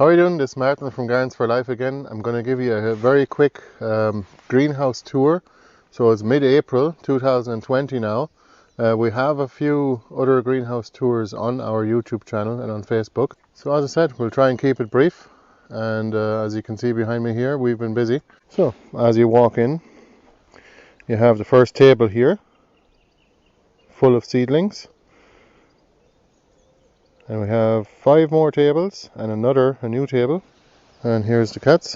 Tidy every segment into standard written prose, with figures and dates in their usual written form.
How are you doing? This is Martin from Gardens for Life again. I'm going to give you a very quick greenhouse tour. So it's mid-April 2020 now. We have a few other greenhouse tours on our YouTube channel and on Facebook. So as I said, we'll try and keep it brief. And as you can see behind me here, we've been busy. So as you walk in, you have the first table here, full of seedlings. And we have 5 more tables and a new table. And here's the cats.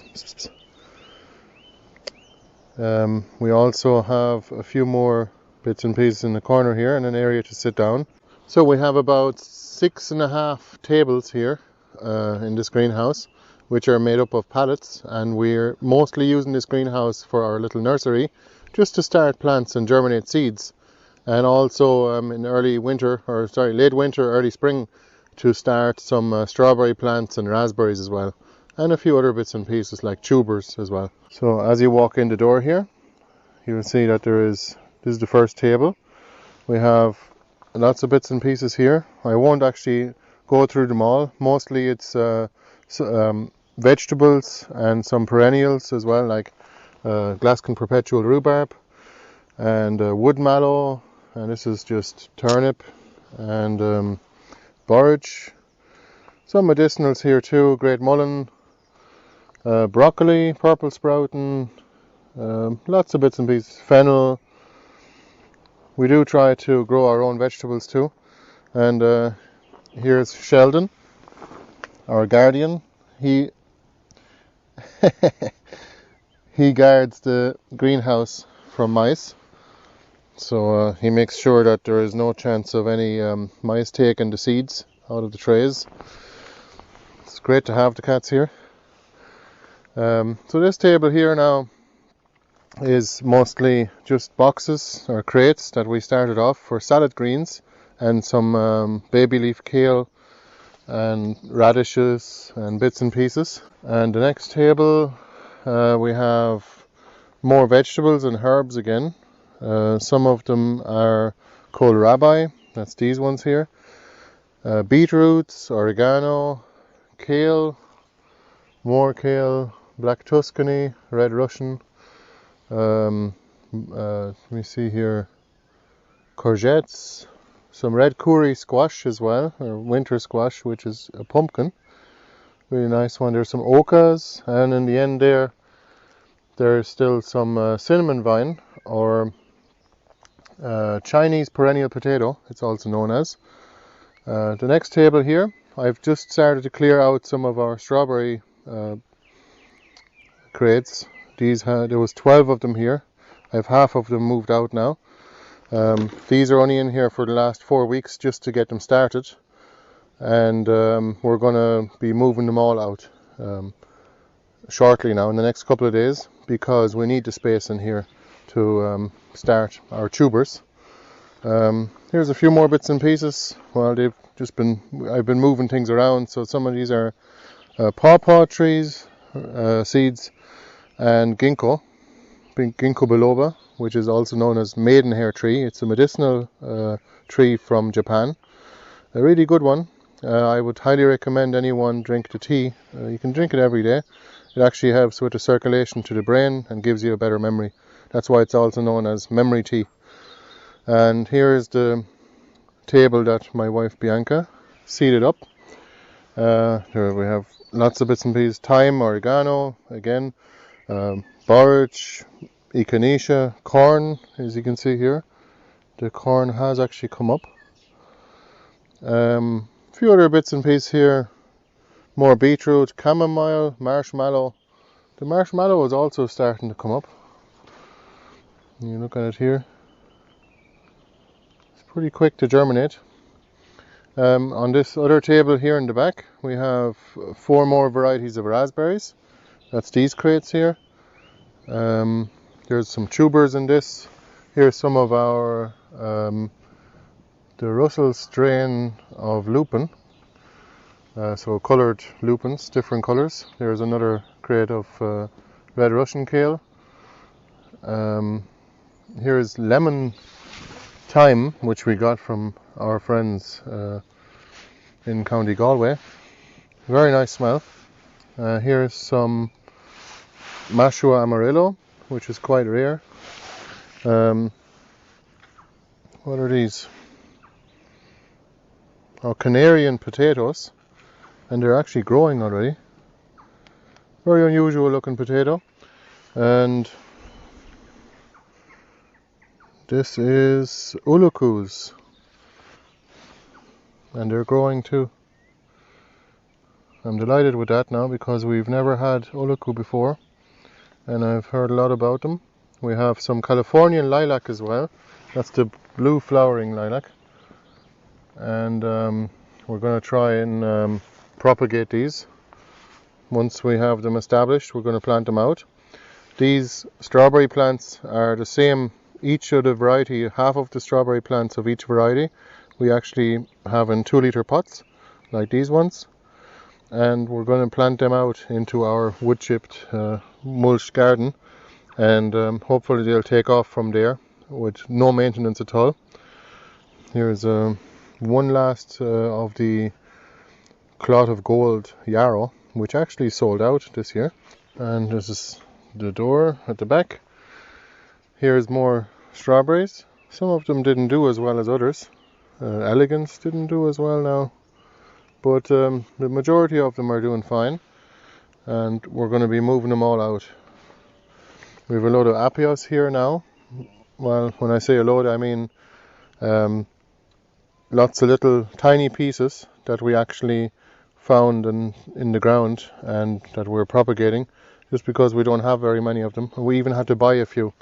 We also have a few more bits and pieces in the corner here and an area to sit down. So we have about 6.5 tables here in this greenhouse, which are made up of pallets, and we're mostly using this greenhouse for our little nursery just to start plants and germinate seeds, and also in late winter, early spring, to start some strawberry plants and raspberries as well, and a few other bits and pieces like tubers as well. So as you walk in the door here, you will see that this is the first table. We have lots of bits and pieces here. I won't actually go through them all. Mostly it's vegetables and some perennials as well, like Glasgow perpetual rhubarb and wood mallow, and this is just turnip and borage. Some medicinals here too, great mullein, broccoli, purple sprouting, lots of bits and pieces, fennel. We do try to grow our own vegetables too. And here's Sheldon, our guardian. He he guards the greenhouse from mice. So he makes sure that there is no chance of any mice taking the seeds out of the trays. It's great to have the cats here. So this table here now is mostly just boxes or crates that we started off for salad greens and some baby leaf kale and radishes and bits and pieces. And the next table we have more vegetables and herbs again. Some of them are kohlrabi, that's these ones here, beetroots, oregano, kale, more kale, black Tuscany, red Russian, let me see here, courgettes, some red curry squash as well, or winter squash, which is a pumpkin, really nice one. There's some ochas, and in the end there's still some cinnamon vine, or Chinese perennial potato, it's also known as. The next table here, I've just started to clear out some of our strawberry crates. There was 12 of them here. I've half of them moved out now. These are only in here for the last 4 weeks just to get them started, and we're going to be moving them all out shortly now in the next couple of days, because we need the space in here to start our tubers. Here's a few more bits and pieces. Well, I've been moving things around, so some of these are pawpaw trees, seeds, and ginkgo biloba, which is also known as maidenhair tree. It's a medicinal tree from Japan, a really good one. I would highly recommend anyone drink the tea. You can drink it every day. It actually helps with the circulation to the brain and gives you a better memory. That's why it's also known as memory tea. And here is the table that my wife Bianca seeded up. Here we have lots of bits and pieces, thyme, oregano, again, borage, echinacea, corn, as you can see here. The corn has actually come up. A few other bits and pieces here, more beetroot, chamomile, marshmallow. The marshmallow is also starting to come up. You look at it here, it's pretty quick to germinate. On this other table here in the back, we have 4 more varieties of raspberries. That's these crates here. There's some tubers in this. Here's some of our the Russell strain of lupin. So coloured lupins, different colours. There's another crate of red Russian kale. Here's lemon thyme, which we got from our friends in County Galway. Very nice smell. Here's some Mashua Amarillo, which is quite rare. What are these? Oh, Canarian potatoes, and they're actually growing already. Very unusual looking potato. And this is Ullucus, and they're growing too. I'm delighted with that now because we've never had Ullucus before, and I've heard a lot about them. We have some Californian lilac as well. That's the blue flowering lilac, and we're going to try and propagate these. Once we have them established, we're going to plant them out. These strawberry plants are the same, each of the variety, half of the strawberry plants of each variety we actually have in 2-litre pots, like these ones. And we're going to plant them out into our wood-chipped mulched garden, and hopefully they'll take off from there with no maintenance at all. Here's one last of the cloth of gold yarrow, which actually sold out this year. And this is the door at the back. Here's more strawberries. Some of them didn't do as well as others. Elegance didn't do as well now, but the majority of them are doing fine, and we're going to be moving them all out. We have a load of Apios here now. Well, when I say a load, I mean lots of little tiny pieces that we actually found in the ground and that we're propagating, just because we don't have very many of them. We even had to buy a few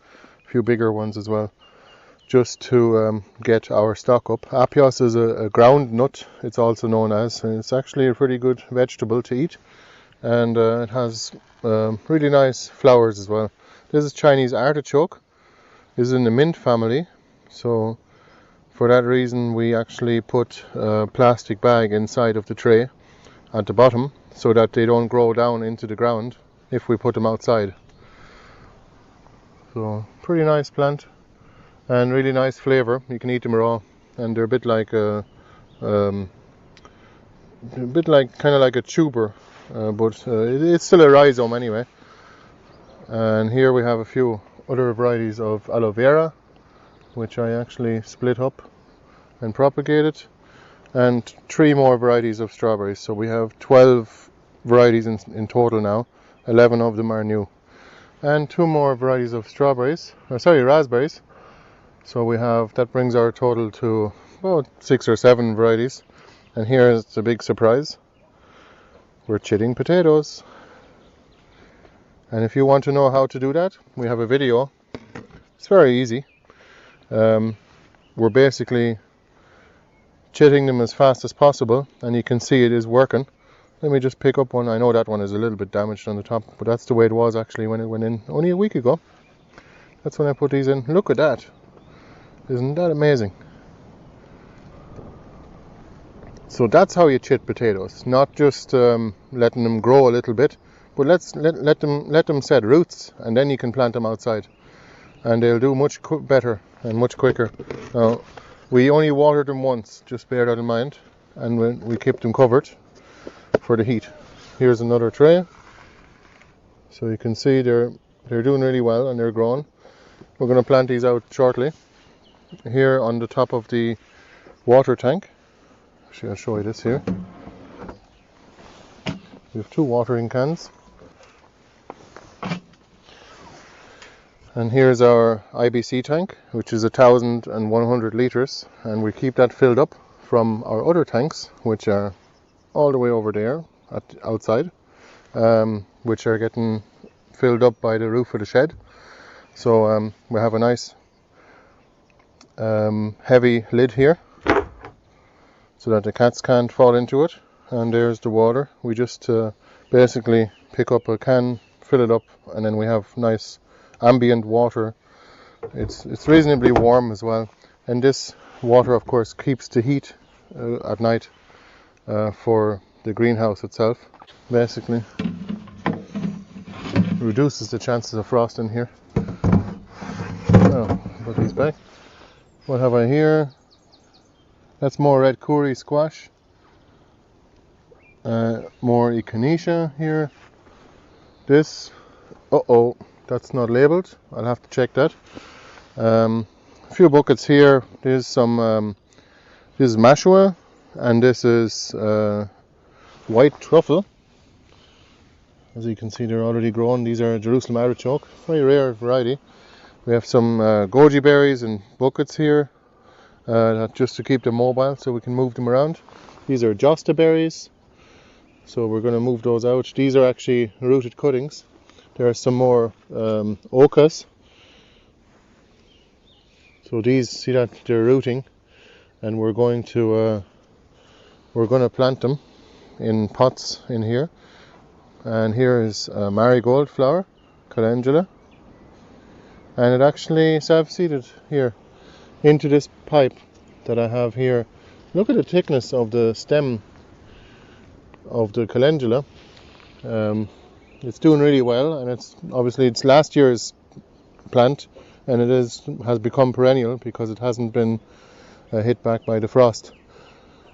bigger ones as well, just to get our stock up. Apios is a ground nut, it's also known as, and it's actually a pretty good vegetable to eat, and it has really nice flowers as well. This is Chinese artichoke. This is in the mint family, so for that reason we actually put a plastic bag inside of the tray at the bottom so that they don't grow down into the ground if we put them outside. So pretty nice plant and really nice flavour. You can eat them raw, and they're a bit like kind of like a tuber, but it's still a rhizome anyway. And here we have a few other varieties of aloe vera, which I actually split up and propagated, and 3 more varieties of strawberries. So we have 12 varieties in total now. 11 of them are new, and 2 more varieties of raspberries. So we have, that brings our total to about 6 or 7 varieties. And here is the big surprise: we're chitting potatoes. And if you want to know how to do that, we have a video. It's very easy. We're basically chitting them as fast as possible, and you can see it is working. Let me just pick up one. I know that one is a little bit damaged on the top, but that's the way it was actually when it went in only a week ago. That's when I put these in. Look at that. Isn't that amazing? So that's how you chit potatoes, not just letting them grow a little bit, but let them set roots, and then you can plant them outside, and they'll do much better and much quicker. Now, we only watered them once, just bear that in mind, and we kept them covered for the heat. Here's another tray, so you can see they're doing really well and they're growing. We're going to plant these out shortly. Here on the top of the water tank, actually I'll show you this here. We have 2 watering cans. And here's our IBC tank, which is 1,100 litres, and we keep that filled up from our other tanks, which are all the way over there outside, which are getting filled up by the roof of the shed. So we have a nice heavy lid here so that the cats can't fall into it. And there's the water. We just basically pick up a can, fill it up, and then we have nice ambient water. It's reasonably warm as well, and this water of course keeps the heat at night for the greenhouse itself. Basically reduces the chances of frost in here. Now put these back. What have I here? That's more red curry squash. More echinacea here. This, that's not labelled. I'll have to check that. A few buckets here. There's some. This is mashua, and this is white truffle. As you can see, they're already grown. These are Jerusalem artichoke, very rare variety. We have some goji berries in buckets here, just to keep them mobile, so we can move them around. These are josta berries, so we're going to move those out. These are actually rooted cuttings. There are some more ochas. So these, see that they're rooting, and we're going to plant them in pots in here. And here is a marigold flower, calendula, and it actually self-seeded here into this pipe that I have here. Look at the thickness of the stem of the calendula. It's doing really well, and it's last year's plant, and it has become perennial because it hasn't been hit back by the frost.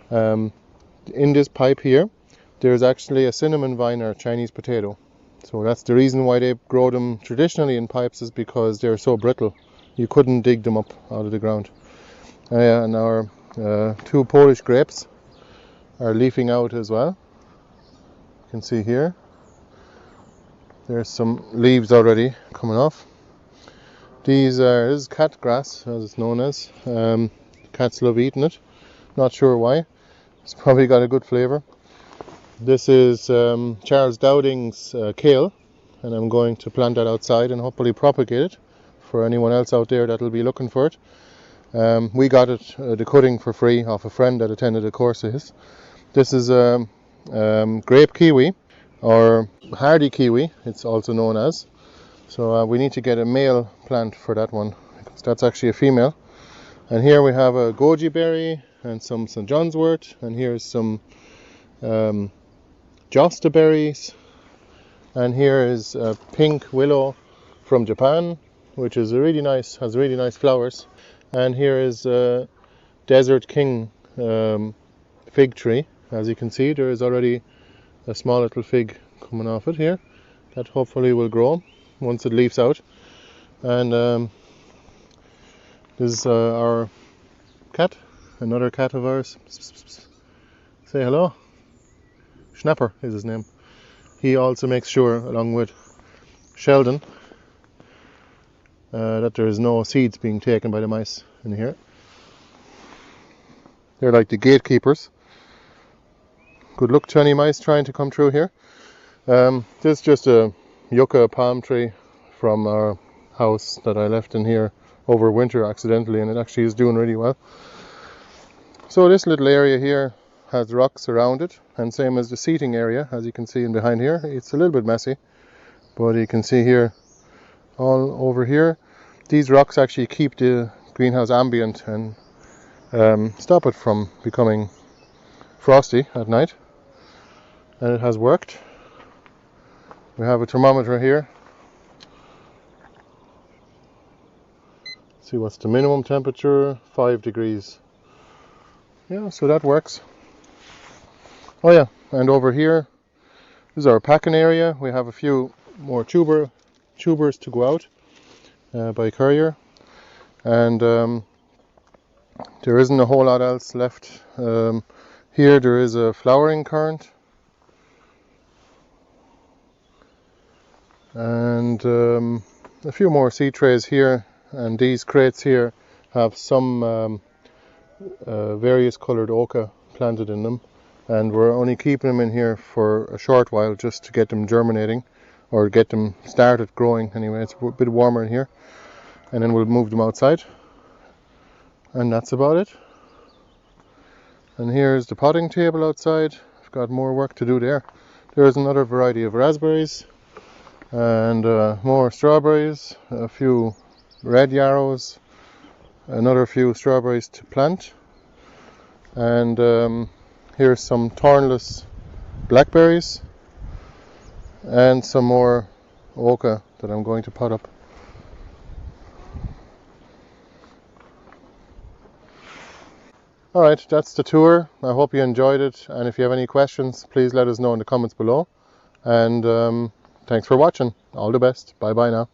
In this pipe here, there's actually a cinnamon vine or Chinese potato. So that's the reason why they grow them traditionally in pipes, is because they're so brittle. You couldn't dig them up out of the ground. And our 2 Polish grapes are leafing out as well. You can see here. There's some leaves already coming off. This is cat grass, as it's known as. Cats love eating it. Not sure why. It's probably got a good flavour. This is Charles Dowding's kale, and I'm going to plant that outside and hopefully propagate it for anyone else out there that will be looking for it. We got it, the cutting, for free off a friend that attended a course of his. This is grape kiwi, or hardy kiwi, it's also known as. So we need to get a male plant for that one, because that's actually a female. And here we have a goji berry and some St. John's wort, and here's some josta berries, and here is a pink willow from Japan, which is has really nice flowers. And here is a Desert King fig tree. As you can see, there is already a small little fig coming off it here that hopefully will grow once it leaves out. And this is our cat, another cat of ours. Say hello. Schnapper is his name. He also makes sure, along with Sheldon, that there is no seeds being taken by the mice in here. They're like the gatekeepers. Good luck to any mice trying to come through here. This is just a yucca palm tree from our house that I left in here over winter accidentally, and it actually is doing really well. So this little area here has rocks around it, and same as the seating area, as you can see in behind here. It's a little bit messy, but you can see here, all over here, these rocks actually keep the greenhouse ambient and stop it from becoming frosty at night, and it has worked. We have a thermometer here. See what's the minimum temperature, 5 degrees. Yeah, so that works. Oh yeah, and over here is our packing area. We have a few more tubers to go out by courier, and there isn't a whole lot else left. Here there is a flowering currant, and a few more seed trays here, and these crates here have some various coloured oca planted in them, and we're only keeping them in here for a short while just to get them germinating, or get them started growing anyway. It's a bit warmer in here, and then we'll move them outside, and that's about it. And here's the potting table outside. I've got more work to do there. There's another variety of raspberries, and more strawberries, a few red yarrows, another few strawberries to plant, and here's some thornless blackberries, and some more oca that I'm going to pot up. Alright, that's the tour. I hope you enjoyed it, and if you have any questions, please let us know in the comments below. And thanks for watching. All the best. Bye bye now.